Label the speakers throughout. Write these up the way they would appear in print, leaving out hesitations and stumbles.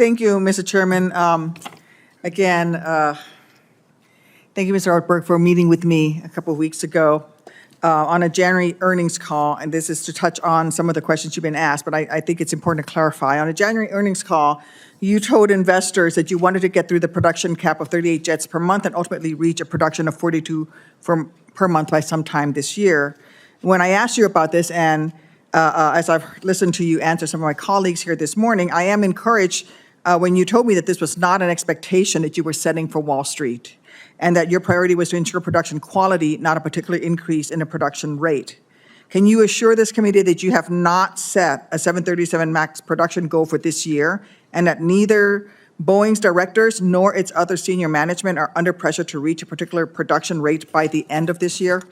Speaker 1: Thank you, Mr. Chairman. Again, thank you, Mr. Ortberg, for meeting with me a couple of weeks ago on a January earnings call, and this is to touch on some of the questions you've been asked, but I think it's important to clarify. On a January earnings call, you told investors that you wanted to get through the production cap of 38 jets per month and ultimately reach a production of 42 per month by sometime this year. When I asked you about this, and as I've listened to you answer some of my colleagues here this morning, I am encouraged when you told me that this was not an expectation that you were setting for Wall Street, and that your priority was to ensure production quality, not a particular increase in the production rate. Can you assure this committee that you have not set a 737 MAX production goal for this year, and that neither Boeing's directors nor its other senior management are under pressure to reach a particular production rate by the end of this year?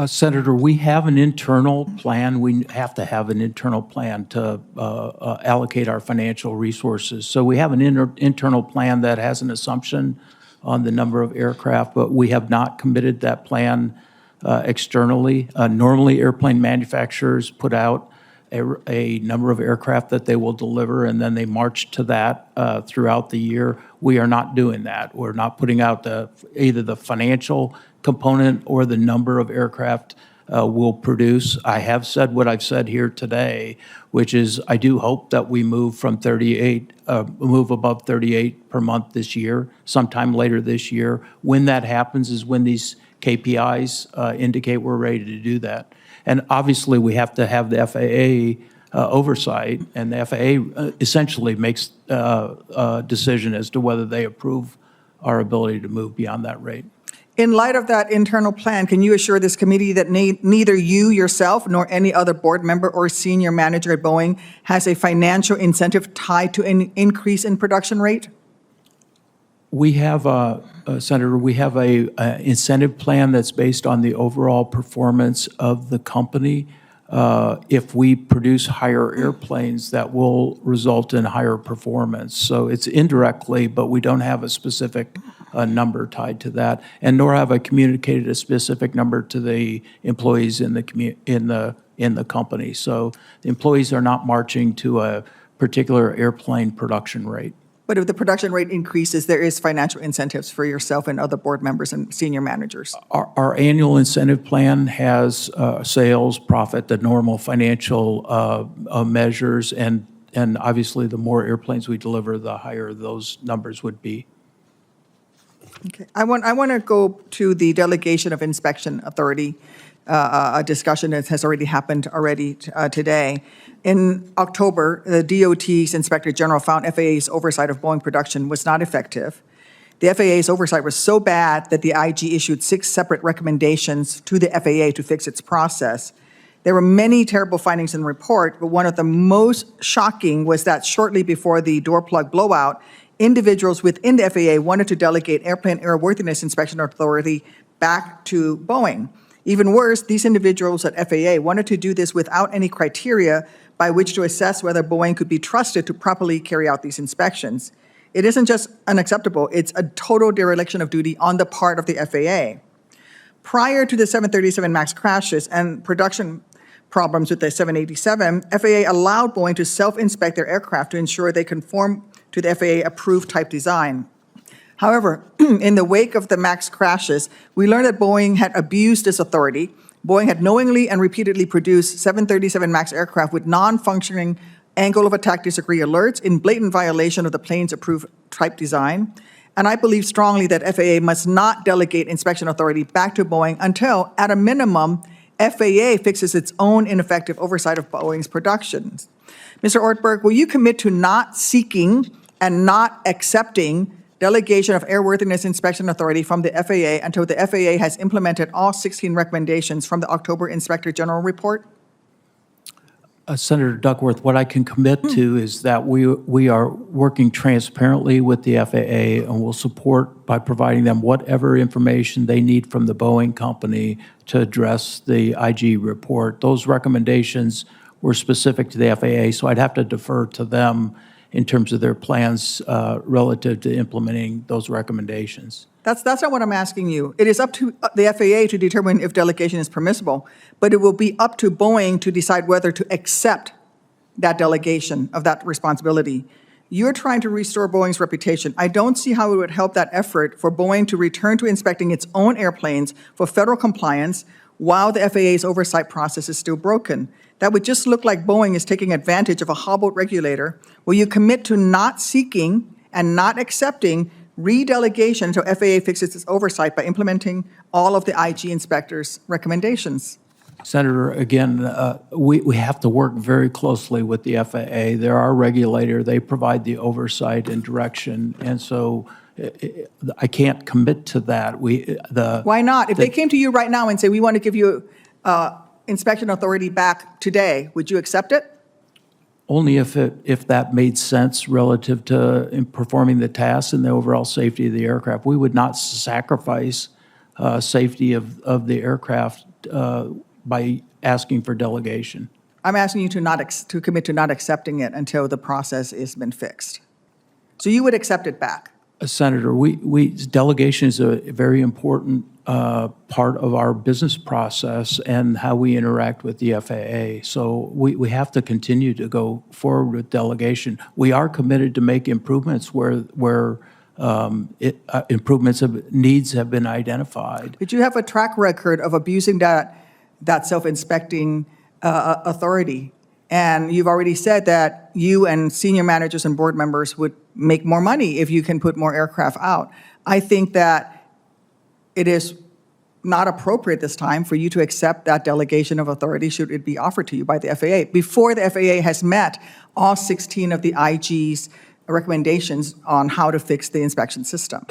Speaker 2: Senator, we have an internal plan. We have to have an internal plan to allocate our financial resources. So we have an internal plan that has an assumption on the number of aircraft, but we have not committed that plan externally. Normally, airplane manufacturers put out a number of aircraft that they will deliver, and then they march to that throughout the year. We are not doing that. We're not putting out either the financial component or the number of aircraft we'll produce. I have said what I've said here today, which is I do hope that we move above 38 per month this year, sometime later this year. When that happens is when these KPIs indicate we're ready to do that. And obviously, we have to have the FAA oversight, and the FAA essentially makes a decision as to whether they approve our ability to move beyond that rate.
Speaker 1: In light of that internal plan, can you assure this committee that neither you yourself nor any other board member or senior manager at Boeing has a financial incentive tied to an increase in production rate?
Speaker 2: We have, Senator, we have a incentive plan that's based on the overall performance of the company. If we produce higher airplanes, that will result in higher performance. So it's indirectly, but we don't have a specific number tied to that, and nor have I communicated a specific number to the employees in the company. So the employees are not marching to a particular airplane production rate.
Speaker 1: But if the production rate increases, there is financial incentives for yourself and other board members and senior managers.
Speaker 2: Our annual incentive plan has sales, profit, the normal financial measures, and obviously the more airplanes we deliver, the higher those numbers would be.
Speaker 1: Okay, I want to go to the delegation of inspection authority, a discussion that has already happened today. In October, the DOT's Inspector General found FAA's oversight of Boeing production was not effective. The FAA's oversight was so bad that the IG issued 6 separate recommendations to the FAA to fix its process. There were many terrible findings in the report, but one of the most shocking was that shortly before the door plug blowout, individuals within the FAA wanted to delegate airplane airworthiness inspection authority back to Boeing. Even worse, these individuals at FAA wanted to do this without any criteria by which to assess whether Boeing could be trusted to properly carry out these inspections. It isn't just unacceptable, it's a total dereliction of duty on the part of the FAA. Prior to the 737 MAX crashes and production problems with the 787, FAA allowed Boeing to self-inspect their aircraft to ensure they conform to the FAA-approved type design. However, in the wake of the MAX crashes, we learned that Boeing had abused this authority. Boeing had knowingly and repeatedly produced 737 MAX aircraft with non-functioning angle of attack disagree alerts in blatant violation of the plane's approved type design. And I believe strongly that FAA must not delegate inspection authority back to Boeing until, at a minimum, FAA fixes its own ineffective oversight of Boeing's productions. Mr. Ortberg, will you commit to not seeking and not accepting delegation of airworthiness inspection authority from the FAA until the FAA has implemented all 16 recommendations from the October Inspector General report?
Speaker 2: Senator Duckworth, what I can commit to is that we are working transparently with the FAA, and will support by providing them whatever information they need from the Boeing company to address the IG report. Those recommendations were specific to the FAA, so I'd have to defer to them in terms of their plans relative to implementing those recommendations.
Speaker 1: That's not what I'm asking you. It is up to the FAA to determine if delegation is permissible, but it will be up to Boeing to decide whether to accept that delegation of that responsibility. You're trying to restore Boeing's reputation. I don't see how it would help that effort for Boeing to return to inspecting its own airplanes for federal compliance while the FAA's oversight process is still broken. That would just look like Boeing is taking advantage of a hobbled regulator where you commit to not seeking and not accepting redelegation until FAA fixes its oversight by implementing all of the IG inspector's recommendations.
Speaker 2: Senator, again, we have to work very closely with the FAA. They're our regulator. They provide the oversight and direction, and so I can't commit to that.
Speaker 1: Why not? If they came to you right now and say, we want to give you inspection authority back today, would you accept it?
Speaker 2: Only if that made sense relative to performing the tasks and the overall safety of the aircraft. We would not sacrifice safety of the aircraft by asking for delegation.
Speaker 1: I'm asking you to commit to not accepting it until the process has been fixed. So you would accept it back?
Speaker 2: Senator, delegation is a very important part of our business process and how we interact with the FAA. So we have to continue to go forward with delegation. We are committed to make improvements where needs have been identified.
Speaker 1: But you have a track record of abusing that self-inspecting authority. And you've already said that you and senior managers and board members would make more money if you can put more aircraft out. I think that it is not appropriate this time for you to accept that delegation of authority should it be offered to you by the FAA before the FAA has met all 16 of the IG's recommendations on how to fix the inspection system.